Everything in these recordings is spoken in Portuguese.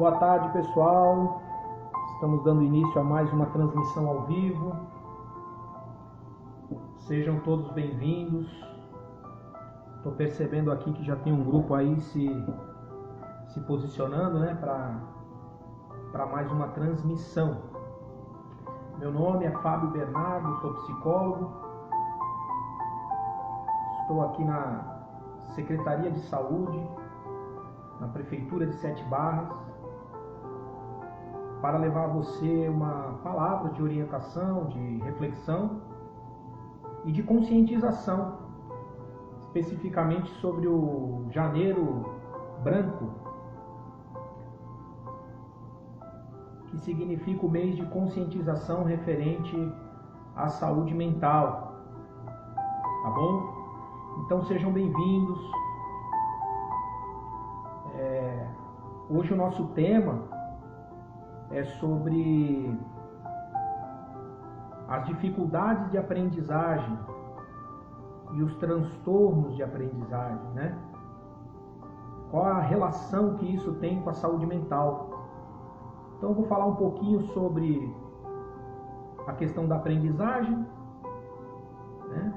Boa tarde, pessoal. Estamos dando início a mais uma transmissão ao vivo. Sejam todos bem-vindos. Estou percebendo aqui que já tem um grupo aí se posicionando, né, para mais uma transmissão. Meu nome é Fábio Bernardo, sou psicólogo. Estou aqui na Secretaria de Saúde, na Prefeitura de Sete Barras, para levar a você uma palavra de orientação, de reflexão e de conscientização, especificamente sobre o Janeiro Branco, que significa o mês de conscientização referente à saúde mental, tá bom? Então sejam bem-vindos. Hoje o nosso tema é sobre as dificuldades de aprendizagem e os transtornos de aprendizagem, né? Qual a relação que isso tem com a saúde mental? Então eu vou falar um pouquinho sobre a questão da aprendizagem, né?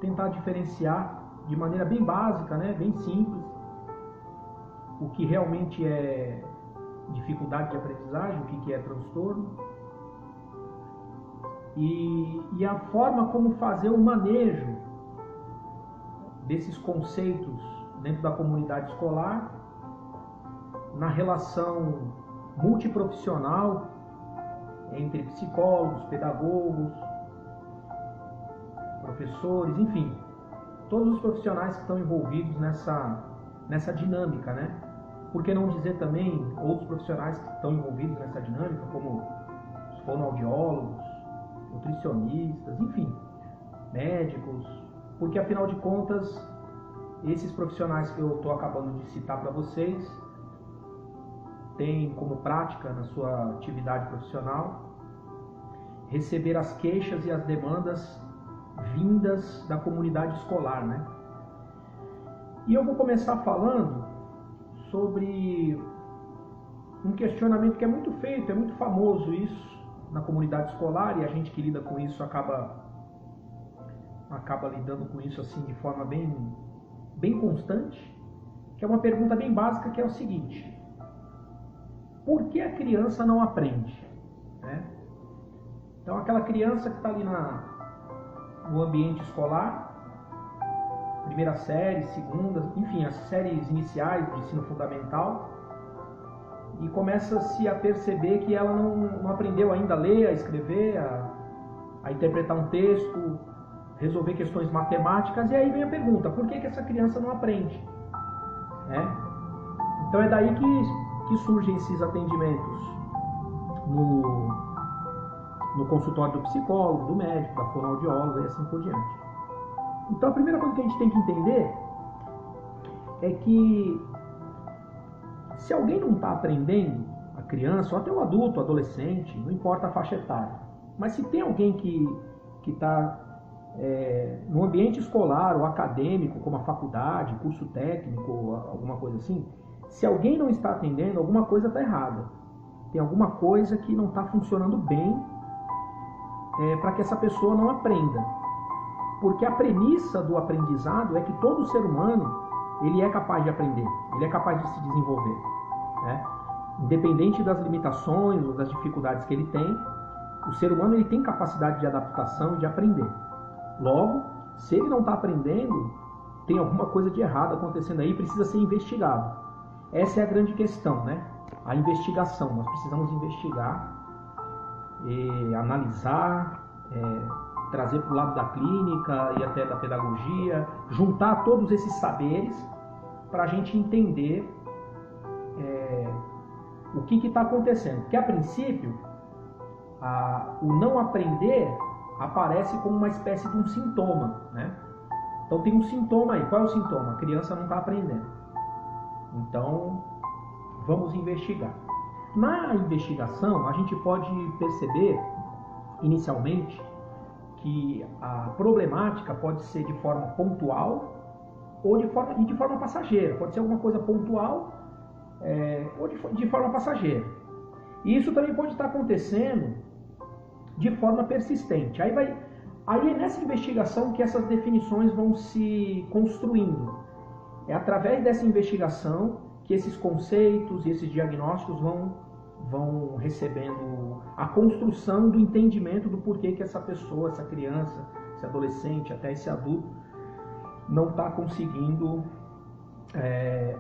Tentar diferenciar de maneira bem básica, né? Bem simples, o que realmente é dificuldade de aprendizagem, o que é transtorno, e a forma como fazer o manejo desses conceitos dentro da comunidade escolar, na relação multiprofissional entre psicólogos, pedagogos, professores, enfim, todos os profissionais que estão envolvidos nessa dinâmica, né? Por que não dizer também outros profissionais que estão envolvidos nessa dinâmica, como os fonoaudiólogos, nutricionistas, enfim, médicos, porque afinal de contas, esses profissionais que eu estou acabando de citar para vocês têm como prática na sua atividade profissional receber as queixas e as demandas vindas da comunidade escolar, né? E eu vou começar falando sobre um questionamento que é muito feito, é muito famoso isso na comunidade escolar, e a gente que lida com isso acaba lidando com isso assim de forma bem constante, que é uma pergunta bem básica, que é o seguinte: por que a criança não aprende? Né? Então aquela criança que está ali no ambiente escolar, primeira série, segunda, enfim, as séries iniciais do ensino fundamental, e começa-se a perceber que ela não aprendeu ainda a ler, a escrever, a interpretar um texto, resolver questões matemáticas, e aí vem a pergunta: por que essa criança não aprende? Né? Então é daí que surgem esses atendimentos no consultório do psicólogo, do médico, da fonoaudióloga e assim por diante. Então a primeira coisa que a gente tem que entender é que se alguém não está aprendendo, a criança, ou até o adulto, o adolescente, não importa a faixa etária, mas se tem alguém que está no ambiente escolar ou acadêmico, como a faculdade, curso técnico, ou alguma coisa assim, se alguém não está atendendo, alguma coisa está errada. Tem alguma coisa que não está funcionando bem para que essa pessoa não aprenda. Porque a premissa do aprendizado é que todo ser humano ele é capaz de aprender, ele é capaz de se desenvolver, né? Independente das limitações ou das dificuldades que ele tem, o ser humano ele tem capacidade de adaptação e de aprender. Logo, se ele não está aprendendo, tem alguma coisa de errado acontecendo aí, precisa ser investigado. Essa é a grande questão, né? A investigação. Nós precisamos investigar, analisar, trazer para o lado da clínica e até da pedagogia, juntar todos esses saberes para a gente entender o que está acontecendo. Porque a princípio, o não aprender aparece como uma espécie de um sintoma, né? Então tem um sintoma aí. Qual é o sintoma? A criança não está aprendendo. Então vamos investigar. Na investigação a gente pode perceber inicialmente que a problemática pode ser de forma pontual ou de forma passageira. Pode ser alguma coisa pontual ou de forma passageira. E isso também pode estar acontecendo de forma persistente. Aí é nessa investigação que essas definições vão se construindo. É através dessa investigação que esses conceitos e esses diagnósticos vão recebendo a construção do entendimento do porquê que essa pessoa, essa criança, esse adolescente, até esse adulto, não está conseguindo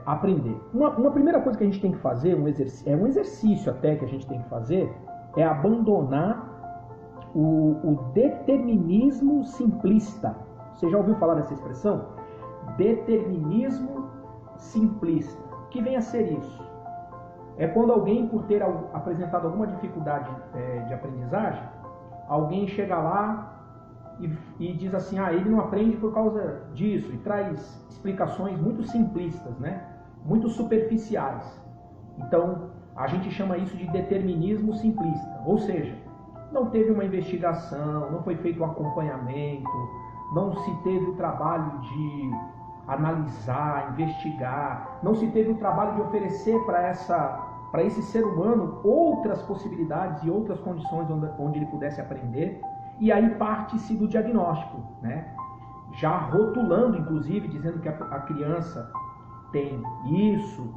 aprender. Uma primeira coisa que a gente tem que fazer, um exercício até que a gente tem que fazer, é abandonar o determinismo simplista. Você já ouviu falar dessa expressão? Determinismo simplista. O que vem a ser isso? É quando alguém, por ter apresentado alguma dificuldade de aprendizagem, alguém chega lá e diz assim, ele não aprende por causa disso, e traz explicações muito simplistas, né? Muito superficiais. Então, a gente chama isso de determinismo simplista, ou seja, não teve uma investigação, não foi feito um acompanhamento, não se teve o trabalho de analisar, investigar, não se teve o trabalho de oferecer para esse ser humano outras possibilidades e outras condições onde ele pudesse aprender. E aí parte-se do diagnóstico, né? Já rotulando, inclusive, dizendo que a criança tem isso,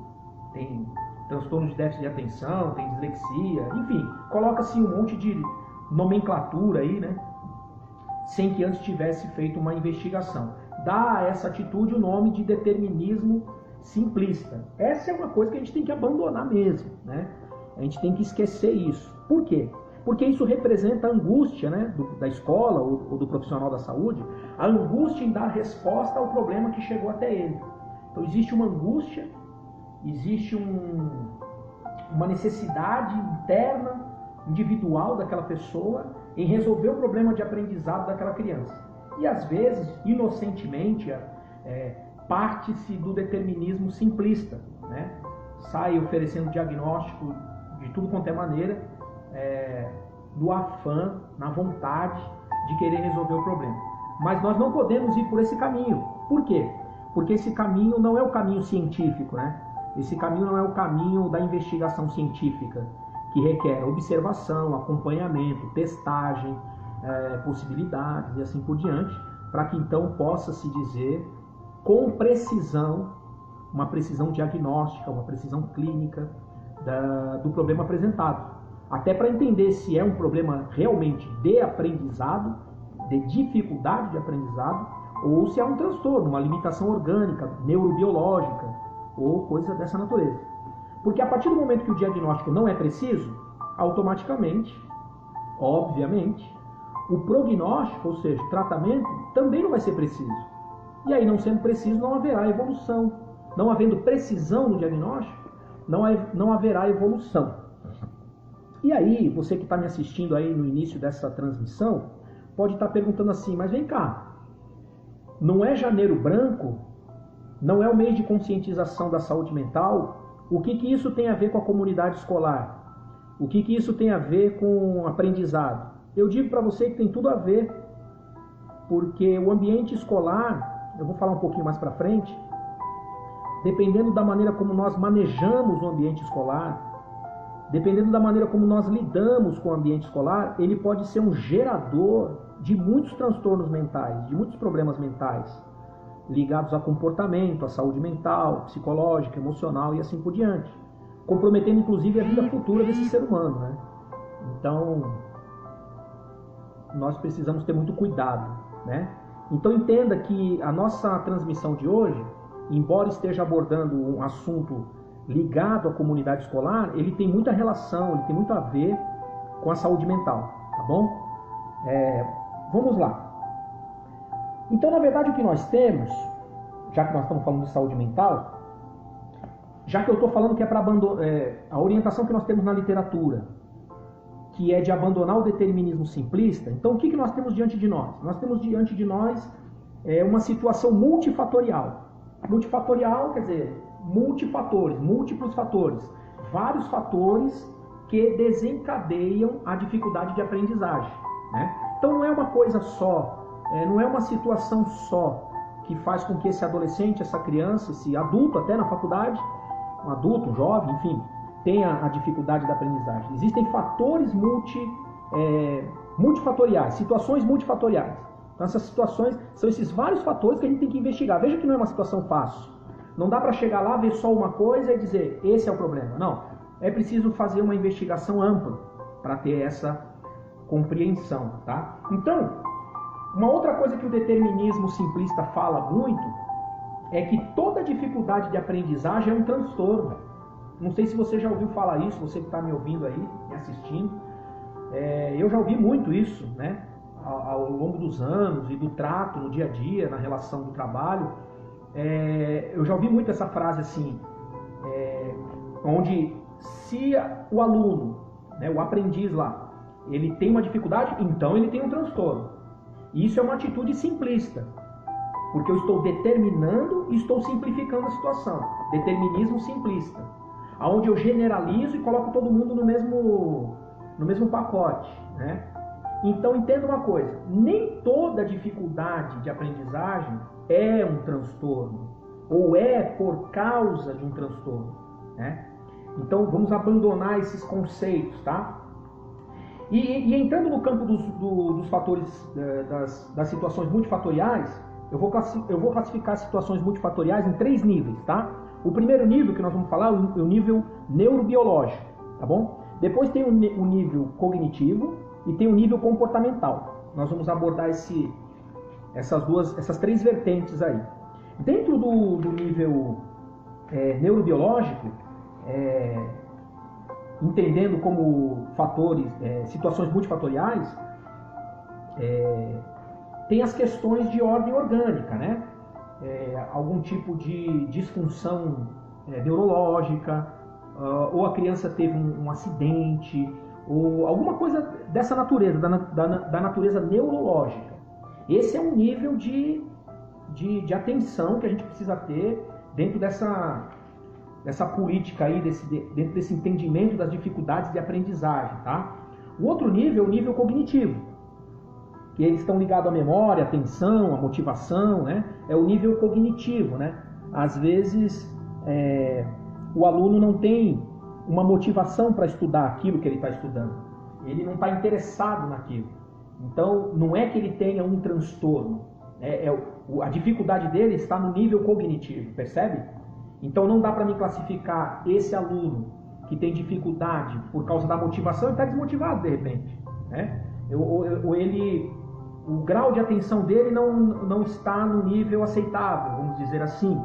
tem transtorno de déficit de atenção, tem dislexia, enfim, coloca-se um monte de nomenclatura aí, né? Sem que antes tivesse feito uma investigação. Dá a essa atitude o nome de determinismo simplista. Essa é uma coisa que a gente tem que abandonar mesmo, né? A gente tem que esquecer isso. Por quê? Porque isso representa a angústia, né, da escola ou do profissional da saúde, a angústia em dar resposta ao problema que chegou até ele. Então existe uma angústia, existe uma necessidade interna, individual daquela pessoa em resolver o problema de aprendizado daquela criança. E às vezes, inocentemente, parte-se do determinismo simplista, né? Sai oferecendo diagnóstico de tudo quanto é maneira, no afã, na vontade de querer resolver o problema. Mas nós não podemos ir por esse caminho. Por quê? Porque esse caminho não é o caminho científico, né? Esse caminho não é o caminho da investigação científica, que requer observação, acompanhamento, testagem, possibilidades e assim por diante, para que então possa se dizer com precisão, uma precisão diagnóstica, uma precisão clínica do problema apresentado. Até para entender se é um problema realmente de aprendizado, de dificuldade de aprendizado, ou se é um transtorno, uma limitação orgânica, neurobiológica, ou coisa dessa natureza. Porque a partir do momento que o diagnóstico não é preciso, automaticamente, obviamente, o prognóstico, ou seja, o tratamento, também não vai ser preciso. E aí, não sendo preciso, não haverá evolução. Não havendo precisão no diagnóstico, não haverá evolução. E aí, você que está me assistindo aí no início dessa transmissão, pode estar perguntando assim, mas vem cá, não é Janeiro Branco? Não é o mês de conscientização da saúde mental? O que isso tem a ver com a comunidade escolar? O que isso tem a ver com aprendizado? Eu digo para você que tem tudo a ver, porque o ambiente escolar, eu vou falar um pouquinho mais para frente, dependendo da maneira como nós manejamos o ambiente escolar, dependendo da maneira como nós lidamos com o ambiente escolar, ele pode ser um gerador de muitos transtornos mentais, de muitos problemas mentais, ligados a comportamento, a saúde mental, psicológica, emocional e assim por diante, comprometendo inclusive a vida futura desse ser humano, né? Então, nós precisamos ter muito cuidado, né? Então entenda que a nossa transmissão de hoje, embora esteja abordando um assunto ligado à comunidade escolar, ele tem muita relação, ele tem muito a ver com a saúde mental, tá bom? Vamos lá. Então, na verdade, o que nós temos, já que nós estamos falando de saúde mental, já que eu estou falando que é para abandonar, a orientação que nós temos na literatura, que é de abandonar o determinismo simplista, então o que nós temos diante de nós? Nós temos diante de nós uma situação multifatorial. Multifatorial quer dizer multifatores, múltiplos fatores, vários fatores que desencadeiam a dificuldade de aprendizagem, né? Então não é uma coisa só, não é uma situação só que faz com que esse adolescente, essa criança, esse adulto até na faculdade, um adulto, um jovem, enfim, tem a dificuldade da aprendizagem. Existem fatores multifatoriais, situações multifatoriais. Então essas situações são esses vários fatores que a gente tem que investigar. Veja que não é uma situação fácil. Não dá para chegar lá, ver só uma coisa e dizer, esse é o problema. Não, é preciso fazer uma investigação ampla para ter essa compreensão, tá? Então, uma outra coisa que o determinismo simplista fala muito é que toda dificuldade de aprendizagem é um transtorno. Não sei se você já ouviu falar isso, você que está me ouvindo aí, me assistindo. Eu já ouvi muito isso, né? Ao longo dos anos e do trato no dia a dia, na relação do trabalho. Eu já ouvi muito essa frase assim, onde se o aluno, né, o aprendiz lá, ele tem uma dificuldade, então ele tem um transtorno. Isso é uma atitude simplista, porque eu estou determinando e estou simplificando a situação. Determinismo simplista, onde eu generalizo e coloco todo mundo no mesmo pacote, né? Então entenda uma coisa, nem toda dificuldade de aprendizagem é um transtorno, ou é por causa de um transtorno, né? Então vamos abandonar esses conceitos, tá? E entrando no campo dos fatores, das situações multifatoriais, eu vou classificar as situações multifatoriais em 3 níveis, tá? O primeiro nível que nós vamos falar é o nível neurobiológico, tá bom? Depois tem o nível cognitivo e tem o nível comportamental. Nós vamos abordar essas 3 vertentes aí. Dentro do nível neurobiológico, entendendo como fatores, situações multifatoriais, tem as questões de ordem orgânica, né? Algum tipo de disfunção neurológica, ou a criança teve um acidente, ou alguma coisa dessa natureza, da natureza neurológica. Esse é um nível de atenção que a gente precisa ter dentro dessa política aí, dentro desse entendimento das dificuldades de aprendizagem, tá? O outro nível é o nível cognitivo, que eles estão ligados à memória, à atenção, à motivação, né? É o nível cognitivo, né? Às vezes o aluno não tem uma motivação para estudar aquilo que ele está estudando. Ele não está interessado naquilo. Então, não é que ele tenha um transtorno. A dificuldade dele está no nível cognitivo, percebe? Então, não dá para me classificar esse aluno que tem dificuldade por causa da motivação e está desmotivado de repente, né? O grau de atenção dele não está no nível aceitável, vamos dizer assim.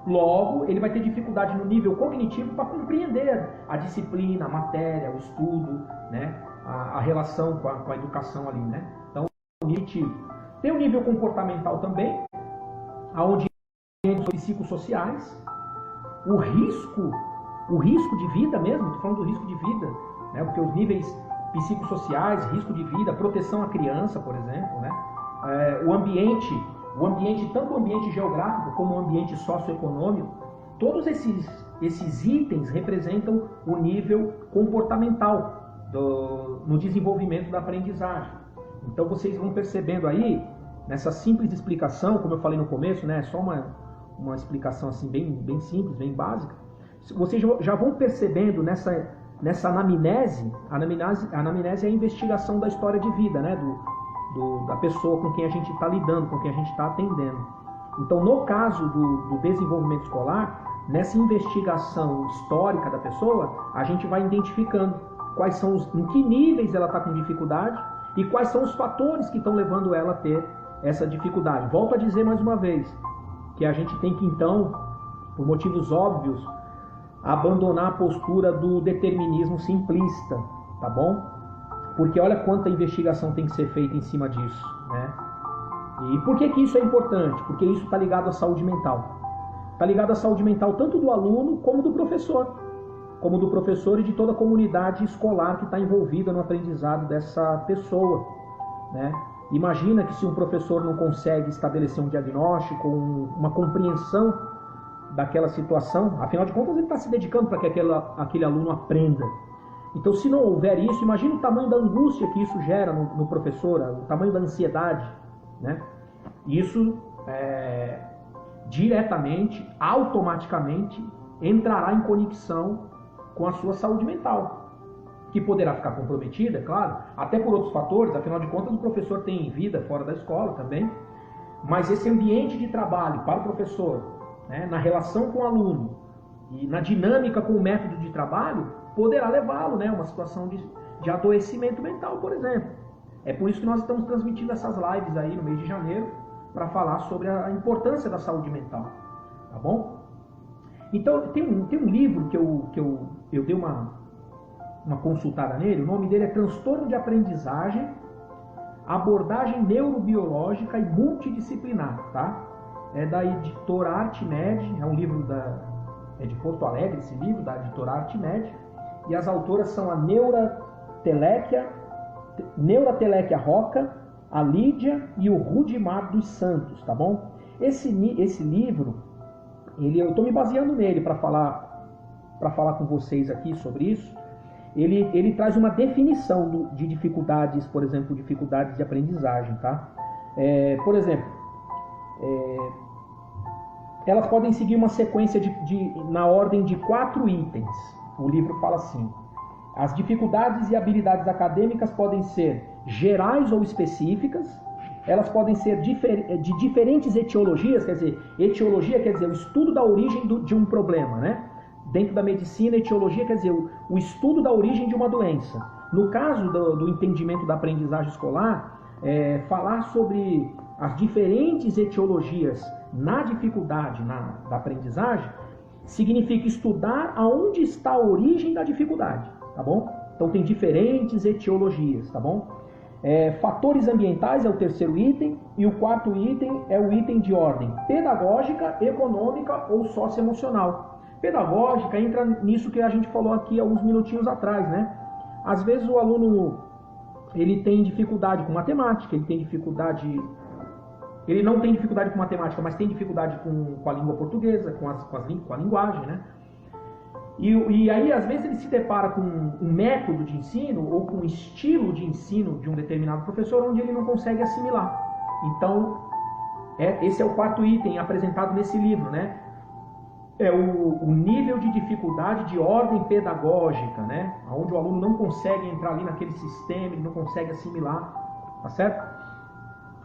Logo, ele vai ter dificuldade no nível cognitivo para compreender a disciplina, a matéria, o estudo, né? A relação com a educação ali, né? Então, cognitivo. Tem o nível comportamental também, onde tem os psicossociais, o risco de vida mesmo, estou falando do risco de vida, né? Porque os níveis psicossociais, risco de vida, proteção à criança, por exemplo, né? O ambiente, tanto o ambiente geográfico como o ambiente socioeconômico, todos esses itens representam o nível comportamental no desenvolvimento da aprendizagem. Então vocês vão percebendo aí, nessa simples explicação, como eu falei no começo, né? Só uma explicação assim bem simples, bem básica. Vocês já vão percebendo nessa anamnese. A anamnese é a investigação da história de vida, né? Da pessoa com quem a gente está lidando, com quem a gente está atendendo. Então, no caso do desenvolvimento escolar, nessa investigação histórica da pessoa, a gente vai identificando em que níveis ela está com dificuldade e quais são os fatores que estão levando ela a ter essa dificuldade. Volto a dizer mais uma vez, que a gente tem que então, por motivos óbvios, abandonar a postura do determinismo simplista, tá bom? Porque olha quanta investigação tem que ser feita em cima disso, né? E por que isso é importante? Porque isso está ligado à saúde mental. Está ligado à saúde mental tanto do aluno como do professor e de toda a comunidade escolar que está envolvida no aprendizado dessa pessoa, né? Imagina que se um professor não consegue estabelecer um diagnóstico, uma compreensão daquela situação, afinal de contas ele está se dedicando para que aquele aluno aprenda. Então, se não houver isso, imagina o tamanho da angústia que isso gera no professor, o tamanho da ansiedade, né? Isso diretamente, automaticamente, entrará em conexão com a sua saúde mental, que poderá ficar comprometida, é claro, até por outros fatores. Afinal de contas, o professor tem vida fora da escola também, mas esse ambiente de trabalho para o professor, né, na relação com o aluno e na dinâmica com o método de trabalho, poderá levá-lo, né, a uma situação de adoecimento mental, por exemplo. É por isso que nós estamos transmitindo essas lives aí no mês de janeiro, para falar sobre a importância da saúde mental, tá bom? Então, tem um livro que eu dei uma consultada nele. O nome dele é Transtorno de Aprendizagem, Abordagem Neurobiológica e Multidisciplinar, tá? É da editora Artmed, é um livro de Porto Alegre, esse livro, da editora Artmed, e as autoras são a Neura Telequia Roca, a Lídia e o Rudimar dos Santos, tá bom? Esse livro, eu estou me baseando nele para falar com vocês aqui sobre isso. Ele traz uma definição de dificuldades, por exemplo, dificuldades de aprendizagem, tá? Por exemplo, elas podem seguir uma sequência na ordem de 4 itens. O livro fala assim: as dificuldades e habilidades acadêmicas podem ser gerais ou específicas, elas podem ser de diferentes etiologias, quer dizer, etiologia quer dizer o estudo da origem de um problema, né? Dentro da medicina, etiologia quer dizer o estudo da origem de uma doença. No caso do entendimento da aprendizagem escolar, falar sobre as diferentes etiologias na dificuldade da aprendizagem significa estudar aonde está a origem da dificuldade, tá bom? Então tem diferentes etiologias, tá bom? Fatores ambientais é o 3º item, e o 4º item é o item de ordem pedagógica, econômica ou socioemocional. Pedagógica entra nisso que a gente falou aqui alguns minutinhos atrás, né? Às vezes o aluno ele tem dificuldade com matemática, ele não tem dificuldade com matemática, mas tem dificuldade com a língua portuguesa, com a linguagem, né? E aí, às vezes, ele se depara com um método de ensino ou com um estilo de ensino de um determinado professor onde ele não consegue assimilar. Então, esse é o 4º item apresentado nesse livro, né? É o nível de dificuldade de ordem pedagógica, né? Onde o aluno não consegue entrar ali naquele sistema, ele não consegue assimilar, tá certo?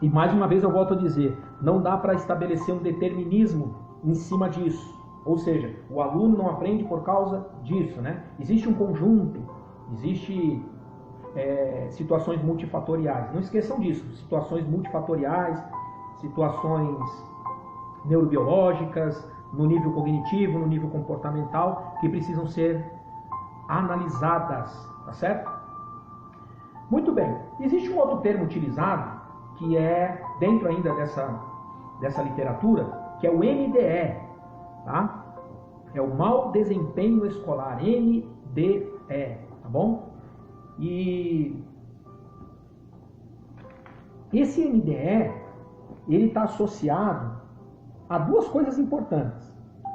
E mais uma vez eu volto a dizer, não dá para estabelecer um determinismo em cima disso. Ou seja, o aluno não aprende por causa disso, né? Existe um conjunto, existe situações multifatoriais. Não esqueçam disso, situações multifatoriais, situações neurobiológicas, no nível cognitivo, no nível comportamental, que precisam ser analisadas, tá certo? Muito bem, existe um outro termo utilizado, que é dentro ainda dessa literatura, que é o MDE, tá? É o mau desempenho escolar, MDE, tá bom? E esse MDE, ele está associado a 2 coisas importantes: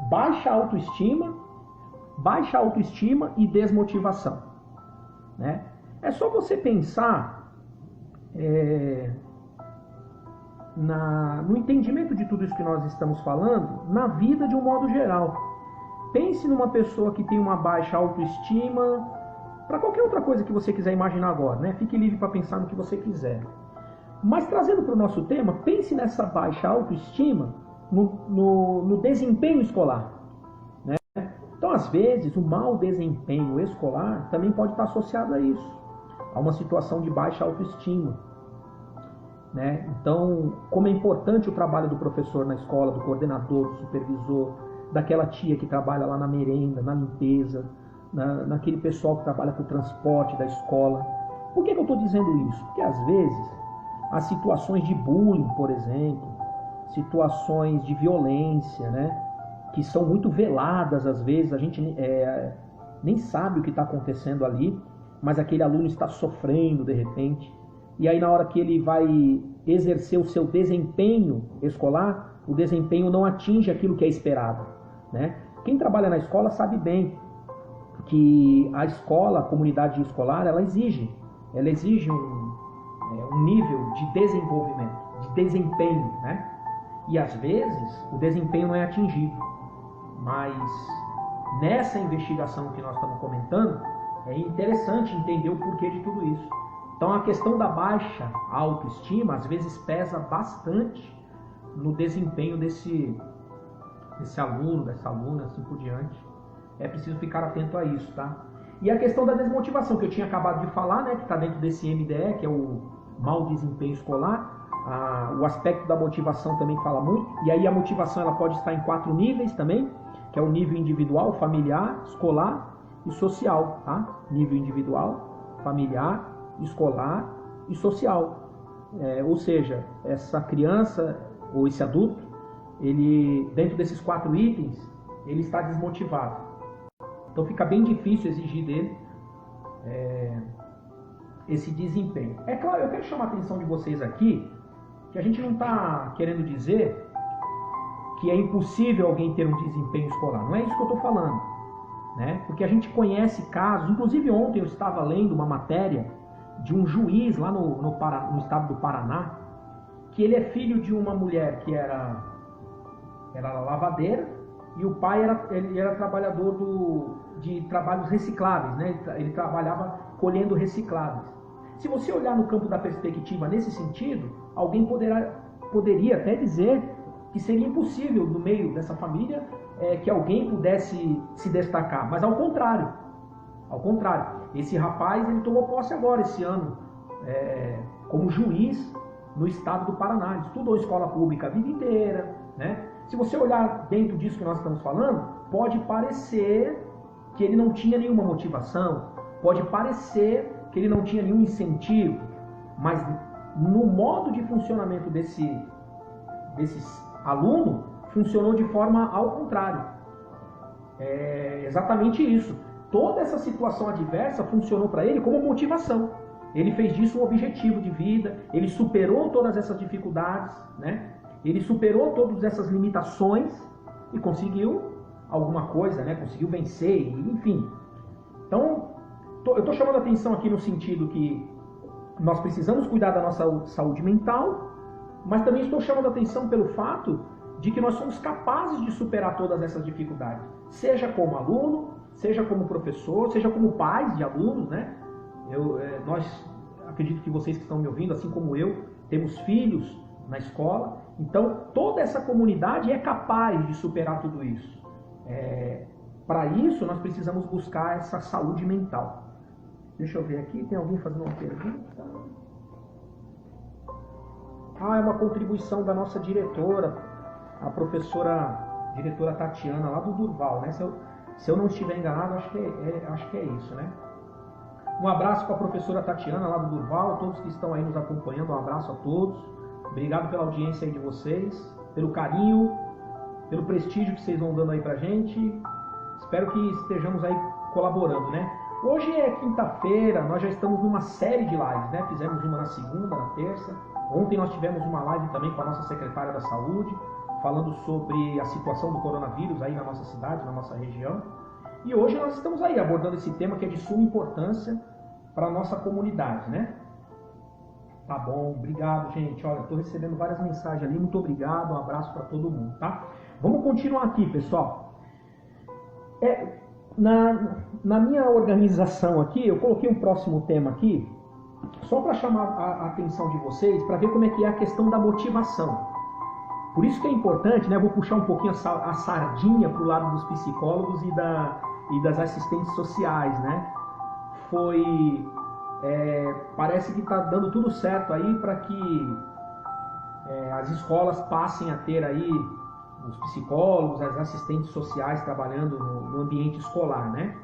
baixa autoestima e desmotivação, né? É só você pensar no entendimento de tudo isso que nós estamos falando na vida de um modo geral. Pense numa pessoa que tem uma baixa autoestima, para qualquer outra coisa que você quiser imaginar agora, né? Fique livre para pensar no que você quiser. Mas trazendo para o nosso tema, pense nessa baixa autoestima no desempenho escolar, né? Então, às vezes, o mau desempenho escolar também pode estar associado a isso, a uma situação de baixa autoestima, né? Então, como é importante o trabalho do professor na escola, do coordenador, do supervisor, daquela tia que trabalha lá na merenda, na limpeza, naquele pessoal que trabalha com o transporte da escola. Por que eu estou dizendo isso? Porque às vezes as situações de bullying, por exemplo, situações de violência, né, que são muito veladas às vezes, a gente nem sabe o que está acontecendo ali, mas aquele aluno está sofrendo de repente, e aí na hora que ele vai exercer o seu desempenho escolar, o desempenho não atinge aquilo que é esperado, né? Quem trabalha na escola sabe bem que a escola, a comunidade escolar, ela exige um nível de desenvolvimento, de desempenho, né? E às vezes o desempenho não é atingido, mas nessa investigação que nós estamos comentando, é interessante entender o porquê de tudo isso. Então a questão da baixa autoestima às vezes pesa bastante no desempenho desse aluno, dessa aluna, assim por diante. É preciso ficar atento a isso, tá? E a questão da desmotivação, que eu tinha acabado de falar, né, que está dentro desse MDE, que é o mau desempenho escolar. O aspecto da motivação também fala muito. E aí a motivação ela pode estar em 4 níveis também, que é o nível individual, familiar, escolar e social, tá? Nível individual, familiar, escolar e social. Ou seja, essa criança ou esse adulto, ele, dentro desses 4 itens, ele está desmotivado. Então fica bem difícil exigir dele esse desempenho. É claro, eu quero chamar a atenção de vocês aqui, que a gente não está querendo dizer que é impossível alguém ter um desempenho escolar. Não é isso que eu estou falando, né? Porque a gente conhece casos, inclusive ontem eu estava lendo uma matéria de um juiz lá no estado do Paraná, que ele é filho de uma mulher que era lavadeira, e o pai era trabalhador de trabalhos recicláveis, né? Ele trabalhava colhendo recicláveis. Se você olhar no campo da perspectiva nesse sentido, alguém poderia até dizer que seria impossível no meio dessa família que alguém pudesse se destacar, mas ao contrário, esse rapaz ele tomou posse agora esse ano como juiz no estado do Paraná. Ele estudou escola pública a vida inteira, né? Se você olhar dentro disso que nós estamos falando, pode parecer que ele não tinha nenhuma motivação, pode parecer que ele não tinha nenhum incentivo, mas no modo de funcionamento desse aluno, funcionou de forma ao contrário. É exatamente isso. Toda essa situação adversa funcionou para ele como motivação. Ele fez disso um objetivo de vida, ele superou todas essas dificuldades, né? Ele superou todas essas limitações e conseguiu alguma coisa, né? Conseguiu vencer, enfim. Então, eu estou chamando a atenção aqui no sentido que nós precisamos cuidar da nossa saúde mental, mas também estou chamando a atenção pelo fato de que nós somos capazes de superar todas essas dificuldades, seja como aluno, seja como professor, seja como pais de alunos, né? Nós, acredito que vocês que estão me ouvindo, assim como eu, temos filhos na escola, então toda essa comunidade é capaz de superar tudo isso. Para isso, nós precisamos buscar essa saúde mental. Deixa eu ver aqui, tem alguém fazendo uma pergunta? É uma contribuição da nossa diretora, a diretora Tatiana, lá do Durval, né? Se eu não estiver enganado, acho que é isso, né? Um abraço para a professora Tatiana, lá do Durval, todos que estão aí nos acompanhando, um abraço a todos. Obrigado pela audiência aí de vocês, pelo carinho, pelo prestígio que vocês vão dando aí pra gente. Espero que estejamos aí colaborando, né? Hoje é quinta-feira, nós já estamos numa série de lives, né? Fizemos uma na segunda, na terça. Ontem nós tivemos uma live também com a nossa secretária da Saúde, falando sobre a situação do coronavírus aí na nossa cidade, na nossa região. E hoje nós estamos aí abordando esse tema que é de suma importância para a nossa comunidade, né? Tá bom, obrigado, gente. Olha, estou recebendo várias mensagens ali, muito obrigado, um abraço para todo mundo, tá? Vamos continuar aqui, pessoal. Na minha organização aqui, eu coloquei um próximo tema aqui, só para chamar a atenção de vocês, para ver como é que é a questão da motivação. Por isso que é importante, né? Vou puxar um pouquinho a sardinha para o lado dos psicólogos e das assistentes sociais, né? Parece que está dando tudo certo aí para que as escolas passem a ter aí os psicólogos, as assistentes sociais trabalhando no ambiente escolar, né?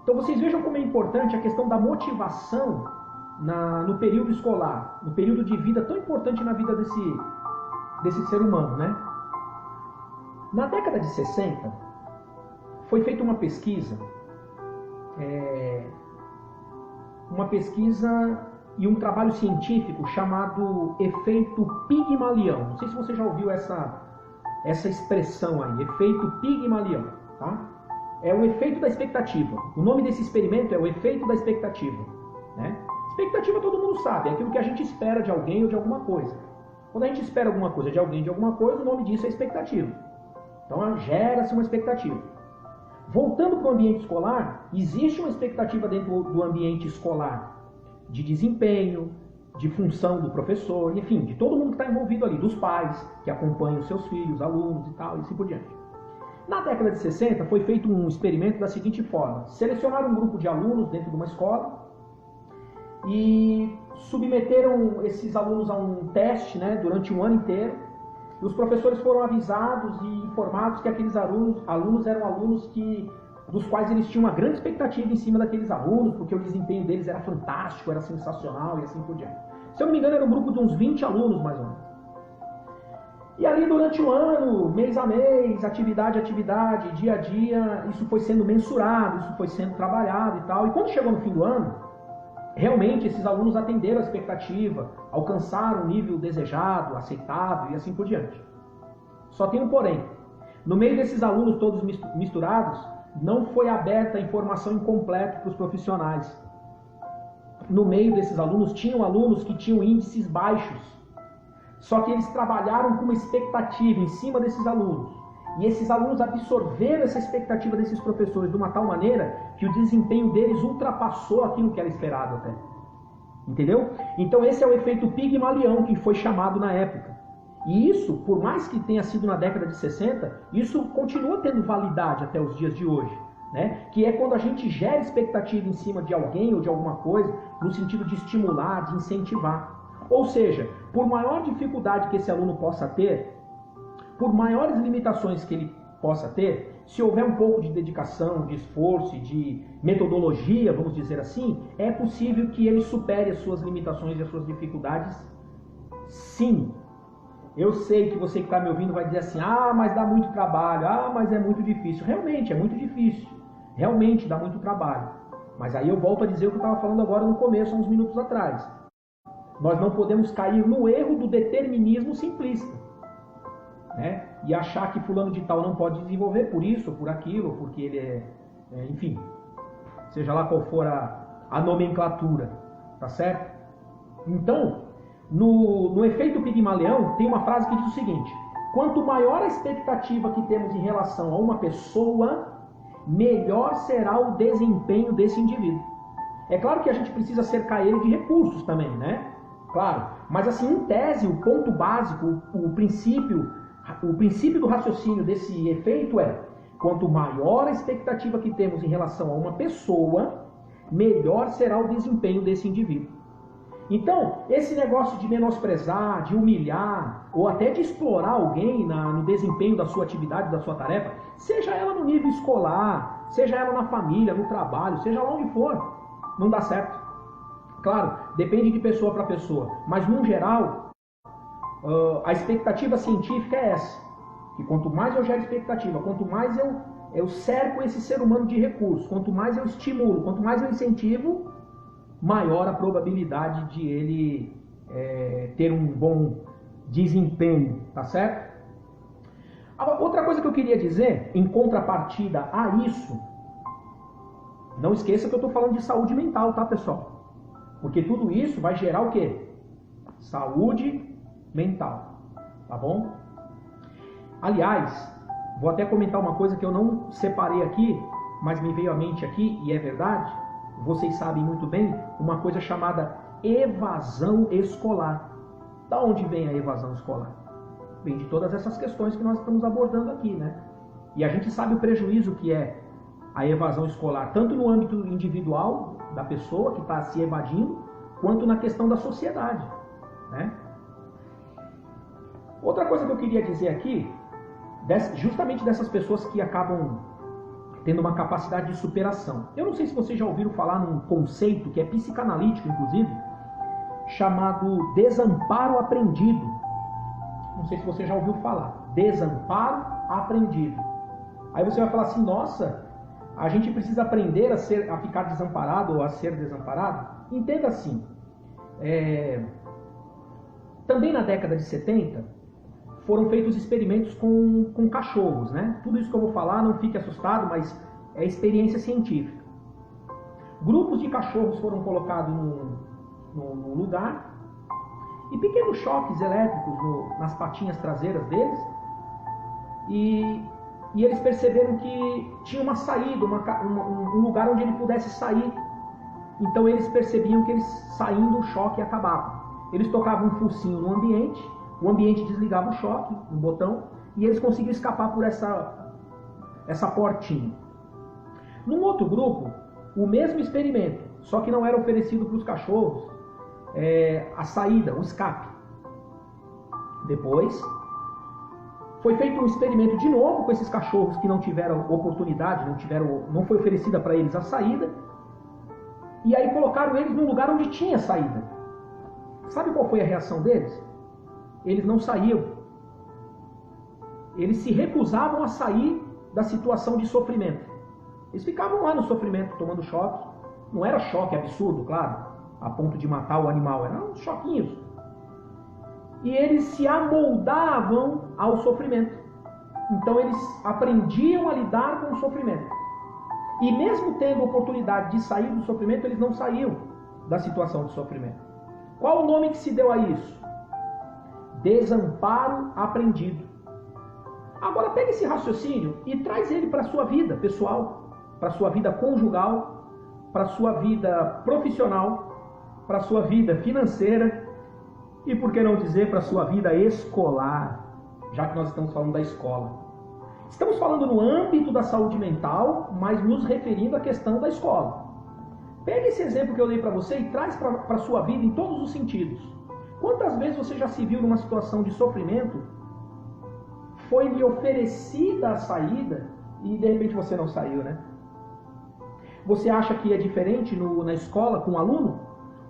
Então vocês vejam como é importante a questão da motivação no período escolar, no período de vida tão importante na vida desse ser humano, né? Na década de 60, foi feita uma pesquisa e um trabalho científico chamado efeito Pigmalion. Não sei se você já ouviu essa expressão aí, efeito Pigmalion, tá? É o efeito da expectativa. O nome desse experimento é o efeito da expectativa, né? Expectativa todo mundo sabe, é aquilo que a gente espera de alguém ou de alguma coisa. Quando a gente espera alguma coisa de alguém, de alguma coisa, o nome disso é expectativa. Então gera-se uma expectativa. Voltando para o ambiente escolar, existe uma expectativa dentro do ambiente escolar de desempenho, de função do professor, enfim, de todo mundo que está envolvido ali, dos pais que acompanham os seus filhos, alunos e tal, e assim por diante. Na década de 60 foi feito um experimento da seguinte forma: selecionaram um grupo de alunos dentro de uma escola e submeteram esses alunos a um teste, né, durante um ano inteiro. E os professores foram avisados e informados que aqueles alunos eram alunos dos quais eles tinham uma grande expectativa em cima daqueles alunos, porque o desempenho deles era fantástico, era sensacional e assim por diante. Se eu não me engano, era um grupo de uns 20 alunos, mais ou menos. E ali durante o ano, mês a mês, atividade a atividade, dia a dia, isso foi sendo mensurado, isso foi sendo trabalhado e tal. E quando chegou no fim do ano, realmente esses alunos atenderam a expectativa, alcançaram o nível desejado, aceitável e assim por diante. Só tem um porém. No meio desses alunos todos misturados, não foi aberta a informação incompleta para os profissionais. No meio desses alunos, tinham alunos que tinham índices baixos. Só que eles trabalharam com uma expectativa em cima desses alunos. E esses alunos absorveram essa expectativa desses professores de uma tal maneira que o desempenho deles ultrapassou aquilo que era esperado até. Entendeu? Então esse é o efeito Pigmalião que foi chamado na época. E isso, por mais que tenha sido na década de 60, isso continua tendo validade até os dias de hoje. Né? Que é quando a gente gera expectativa em cima de alguém ou de alguma coisa, no sentido de estimular, de incentivar. Ou seja, por maior dificuldade que esse aluno possa ter, por maiores limitações que ele possa ter, se houver um pouco de dedicação, de esforço, de metodologia, vamos dizer assim, é possível que ele supere as suas limitações e as suas dificuldades. Sim, eu sei que você que está me ouvindo vai dizer assim: ah, mas dá muito trabalho, mas é muito difícil. Realmente, é muito difícil. Realmente dá muito trabalho. Mas aí eu volto a dizer o que eu estava falando agora no começo, há uns minutos atrás. Nós não podemos cair no erro do determinismo simplista, né? E achar que fulano de tal não pode desenvolver por isso, por aquilo, porque ele enfim, seja lá qual for a nomenclatura, tá certo? Então, no efeito Pigmalião, tem uma frase que diz o seguinte: quanto maior a expectativa que temos em relação a uma pessoa, melhor será o desempenho desse indivíduo. É claro que a gente precisa cercar ele de recursos também, né? Claro, mas assim, em tese, o ponto básico, o princípio do raciocínio desse efeito é: quanto maior a expectativa que temos em relação a uma pessoa, melhor será o desempenho desse indivíduo. Então, esse negócio de menosprezar, de humilhar, ou até de explorar alguém no desempenho da sua atividade, da sua tarefa, seja ela no nível escolar, seja ela na família, no trabalho, seja lá onde for, não dá certo. Claro, depende de pessoa para pessoa, mas no geral, a expectativa científica é essa: que quanto mais eu gero expectativa, quanto mais eu cerco esse ser humano de recursos, quanto mais eu estimulo, quanto mais eu incentivo, maior a probabilidade de ele ter um bom desempenho, tá certo? Outra coisa que eu queria dizer, em contrapartida a isso, não esqueça que eu estou falando de saúde mental, tá, pessoal? Porque tudo isso vai gerar o quê? Saúde mental, tá bom? Aliás, vou até comentar uma coisa que eu não separei aqui, mas me veio à mente aqui, e é verdade. Vocês sabem muito bem, uma coisa chamada evasão escolar. Da onde vem a evasão escolar? Vem de todas essas questões que nós estamos abordando aqui, né? E a gente sabe o prejuízo que é a evasão escolar, tanto no âmbito individual da pessoa que está se evadindo, quanto na questão da sociedade, né? Outra coisa que eu queria dizer aqui, justamente dessas pessoas que acabam tendo uma capacidade de superação. Eu não sei se vocês já ouviram falar num conceito que é psicanalítico, inclusive, chamado desamparo aprendido. Não sei se você já ouviu falar. Desamparo aprendido. Aí você vai falar assim: nossa, a gente precisa aprender a ficar desamparado ou a ser desamparado? Entenda assim. Também na década de 70, foram feitos experimentos com cachorros, né? Tudo isso que eu vou falar, não fique assustado, mas é experiência científica. Grupos de cachorros foram colocados num lugar e pequenos choques elétricos nas patinhas traseiras deles, e e eles perceberam que tinha uma saída, um lugar onde ele pudesse sair. Então eles percebiam que eles saindo o choque acabava. Eles tocavam um focinho no ambiente, o ambiente desligava o choque, um botão, e eles conseguiam escapar por essa portinha. Num outro grupo, o mesmo experimento, só que não era oferecido para os cachorros a saída, o escape. Depois, foi feito um experimento de novo com esses cachorros que não tiveram oportunidade, não foi oferecida para eles a saída, e aí colocaram eles num lugar onde tinha saída. Sabe qual foi a reação deles? Eles não saíam. Eles se recusavam a sair da situação de sofrimento. Eles ficavam lá no sofrimento, tomando choque. Não era choque absurdo, claro, a ponto de matar o animal, eram uns choquinhos. E eles se amoldavam ao sofrimento. Então eles aprendiam a lidar com o sofrimento. E mesmo tendo oportunidade de sair do sofrimento, eles não saíam da situação de sofrimento. Qual o nome que se deu a isso? Desamparo aprendido. Agora pega esse raciocínio e traz ele para a sua vida pessoal, para a sua vida conjugal, para a sua vida profissional, para a sua vida financeira e, por que não dizer, para a sua vida escolar, já que nós estamos falando da escola. Estamos falando no âmbito da saúde mental, mas nos referindo à questão da escola. Pega esse exemplo que eu dei para você e traz para a sua vida em todos os sentidos. Quantas vezes você já se viu numa situação de sofrimento, foi-lhe oferecida a saída e de repente você não saiu, né? Você acha que é diferente na escola com o aluno?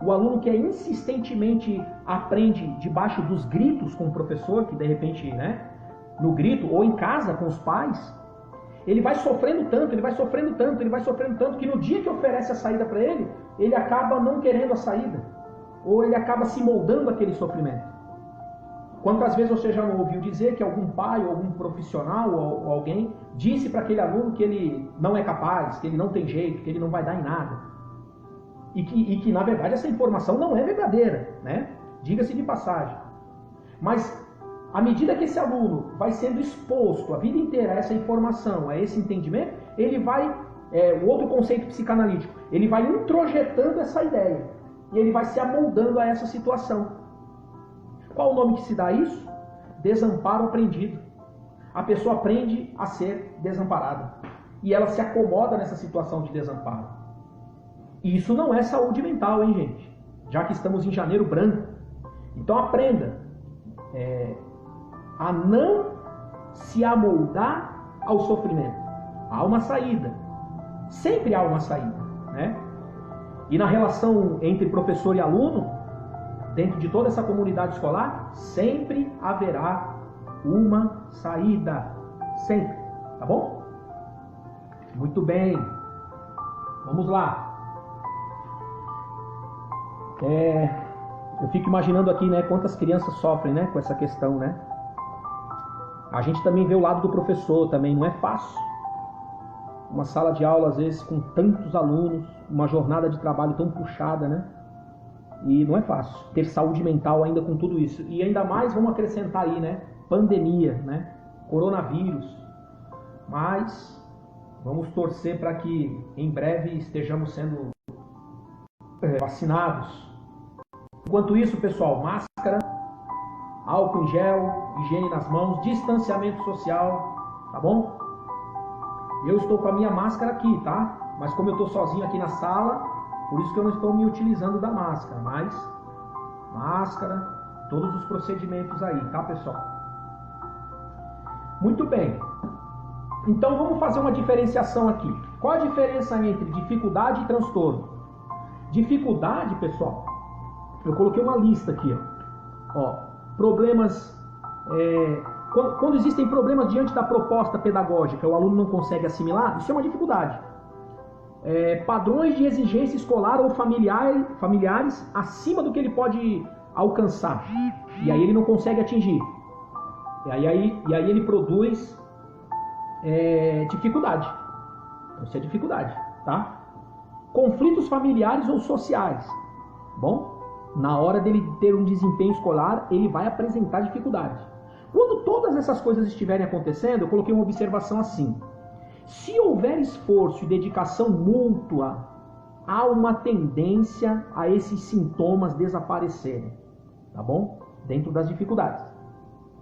O aluno que insistentemente aprende debaixo dos gritos com o professor, que de repente, né, no grito, ou em casa com os pais, ele vai sofrendo tanto, que no dia que oferece a saída para ele, ele acaba não querendo a saída, ou ele acaba se moldando àquele sofrimento. Quantas vezes você já não ouviu dizer que algum pai, ou algum profissional, ou alguém disse para aquele aluno que ele não é capaz, que ele não tem jeito, que ele não vai dar em nada? E que na verdade essa informação não é verdadeira, né? Diga-se de passagem. Mas à medida que esse aluno vai sendo exposto a vida inteira a essa informação, a esse entendimento, ele vai, o outro conceito psicanalítico, ele vai introjetando essa ideia e ele vai se amoldando a essa situação. Qual o nome que se dá a isso? Desamparo aprendido. A pessoa aprende a ser desamparada e ela se acomoda nessa situação de desamparo. E isso não é saúde mental, hein, gente? Já que estamos em janeiro branco. Então aprenda a não se amoldar ao sofrimento. Há uma saída. Sempre há uma saída, né? E na relação entre professor e aluno, dentro de toda essa comunidade escolar, sempre haverá uma saída. Sempre. Tá bom? Muito bem. Vamos lá. Eu fico imaginando aqui, né, quantas crianças sofrem, né, com essa questão, né? A gente também vê o lado do professor, também não é fácil. Uma sala de aula, às vezes, com tantos alunos, uma jornada de trabalho tão puxada, né? E não é fácil ter saúde mental ainda com tudo isso. E ainda mais, vamos acrescentar aí, né? Pandemia, né? Coronavírus. Mas vamos torcer para que em breve estejamos sendo vacinados. Enquanto isso, pessoal, máscara, álcool em gel, higiene nas mãos, distanciamento social, tá bom? Eu estou com a minha máscara aqui, tá? Mas como eu estou sozinho aqui na sala, por isso que eu não estou me utilizando da máscara, mas máscara, todos os procedimentos aí, tá, pessoal? Muito bem. Então vamos fazer uma diferenciação aqui. Qual a diferença entre dificuldade e transtorno? Dificuldade, pessoal, eu coloquei uma lista aqui, ó, problemas, quando existem problemas diante da proposta pedagógica, o aluno não consegue assimilar, isso é uma dificuldade. Padrões de exigência escolar ou familiares acima do que ele pode alcançar, e aí ele não consegue atingir, e aí ele produz dificuldade. Então, isso é dificuldade, tá? Conflitos familiares ou sociais. Bom, na hora dele ter um desempenho escolar, ele vai apresentar dificuldade. Quando todas essas coisas estiverem acontecendo, eu coloquei uma observação assim. Se houver esforço e dedicação mútua, há uma tendência a esses sintomas desaparecerem, tá bom? Dentro das dificuldades.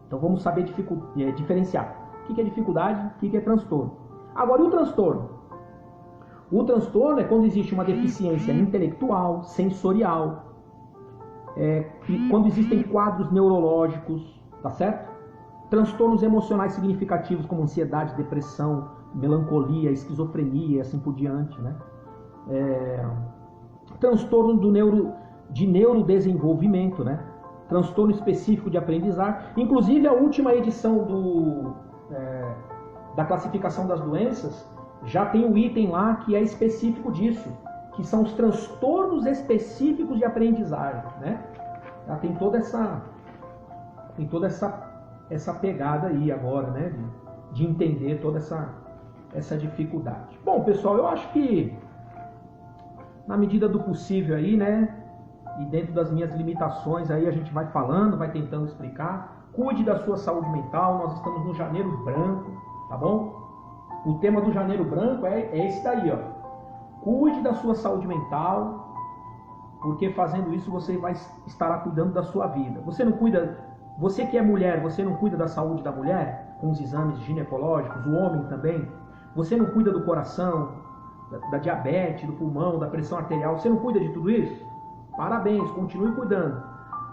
Então vamos saber diferenciar. O que é dificuldade, o que é transtorno. Agora, e o transtorno? O transtorno é quando existe uma deficiência intelectual, sensorial, quando existem quadros neurológicos, tá certo? Transtornos emocionais significativos como ansiedade, depressão, melancolia, esquizofrenia e assim por diante, né? Transtorno de neurodesenvolvimento, né? Transtorno específico de aprendizagem. Inclusive, a última edição da classificação das doenças já tem um item lá que é específico disso, que são os transtornos específicos de aprendizagem, né? Já tem toda essa pegada aí agora, né? De entender toda essa dificuldade. Bom, pessoal, eu acho que na medida do possível aí, né? E dentro das minhas limitações aí a gente vai falando, vai tentando explicar. Cuide da sua saúde mental, nós estamos no Janeiro Branco, tá bom? O tema do Janeiro Branco é esse daí, ó. Cuide da sua saúde mental, porque fazendo isso você vai estar cuidando da sua vida. Você que é mulher, você não cuida da saúde da mulher, com os exames ginecológicos, o homem também. Você não cuida do coração, da diabetes, do pulmão, da pressão arterial, você não cuida de tudo isso? Parabéns, continue cuidando.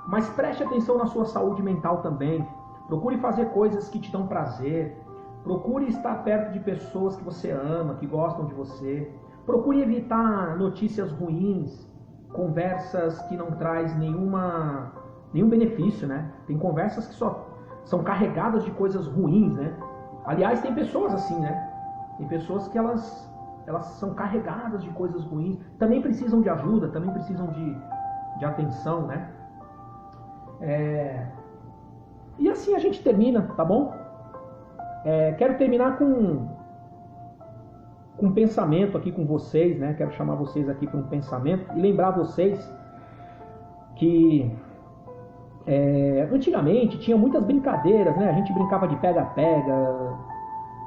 Mas preste atenção na sua saúde mental também. Procure fazer coisas que te dão prazer. Procure estar perto de pessoas que você ama, que gostam de você. Procure evitar notícias ruins, conversas que não traz nenhum benefício, né? Tem conversas que só são carregadas de coisas ruins, né? Aliás, tem pessoas assim, né? Tem pessoas que elas são carregadas de coisas ruins. Também precisam de ajuda, também precisam de atenção, né? E assim a gente termina, tá bom? Quero terminar com um pensamento aqui com vocês, né? Quero chamar vocês aqui para um pensamento e lembrar vocês que antigamente tinha muitas brincadeiras, né? A gente brincava de pega-pega,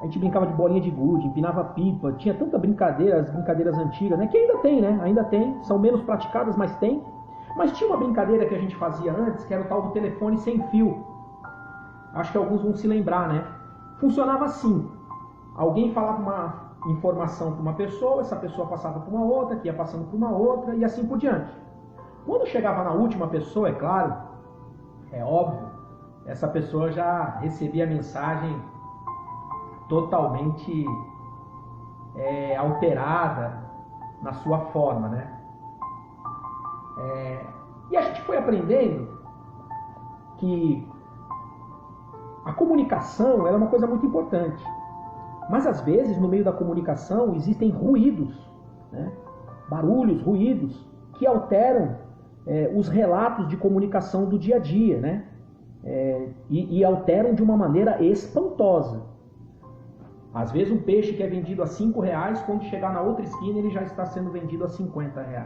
a gente brincava de bolinha de gude, empinava pipa, tinha tanta brincadeira, as brincadeiras antigas, né? Que ainda tem, né? Ainda tem, são menos praticadas, mas tem. Mas tinha uma brincadeira que a gente fazia antes, que era o tal do telefone sem fio. Acho que alguns vão se lembrar, né? Funcionava assim. Alguém falava uma informação para uma pessoa, essa pessoa passava para uma outra, que ia passando para uma outra e assim por diante. Quando chegava na última pessoa, é claro, é óbvio, essa pessoa já recebia a mensagem totalmente alterada na sua forma, né? E a gente foi aprendendo que a comunicação era uma coisa muito importante. Mas às vezes no meio da comunicação existem ruídos, né? Barulhos, ruídos, que alteram os relatos de comunicação do dia a dia, né? E alteram de uma maneira espantosa. Às vezes um peixe que é vendido a R$5, quando chegar na outra esquina ele já está sendo vendido a R$50.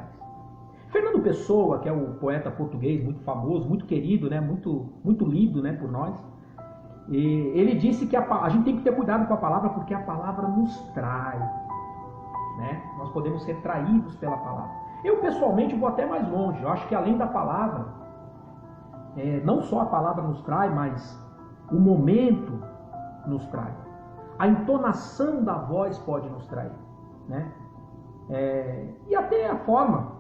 Fernando Pessoa, que é um poeta português muito famoso, muito querido, né? muito lido, né, por nós, ele disse que a gente tem que ter cuidado com a palavra porque a palavra nos trai, né? Nós podemos ser traídos pela palavra. Eu pessoalmente vou até mais longe, eu acho que além da palavra, não só a palavra nos trai, mas o momento nos trai. A entonação da voz pode nos trair, né? E até a forma,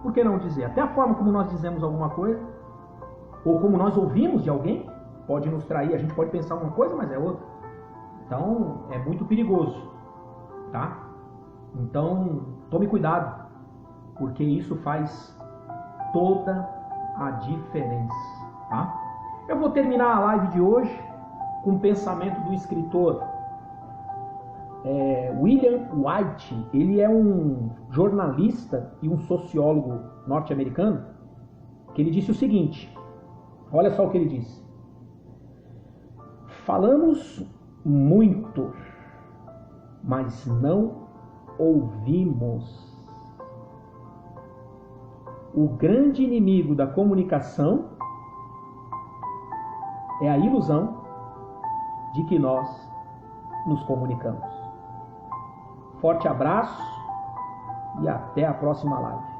por que não dizer? Até a forma como nós dizemos alguma coisa, ou como nós ouvimos de alguém, pode nos trair. A gente pode pensar uma coisa, mas é outra. Então, é muito perigoso, tá? Então, tome cuidado, porque isso faz toda a diferença, tá? Eu vou terminar a live de hoje com um pensamento do escritor William White. Ele é um jornalista e um sociólogo norte-americano, que ele disse o seguinte, olha só o que ele disse: falamos muito, mas não ouvimos. O grande inimigo da comunicação é a ilusão de que nós nos comunicamos. Forte abraço e até a próxima live.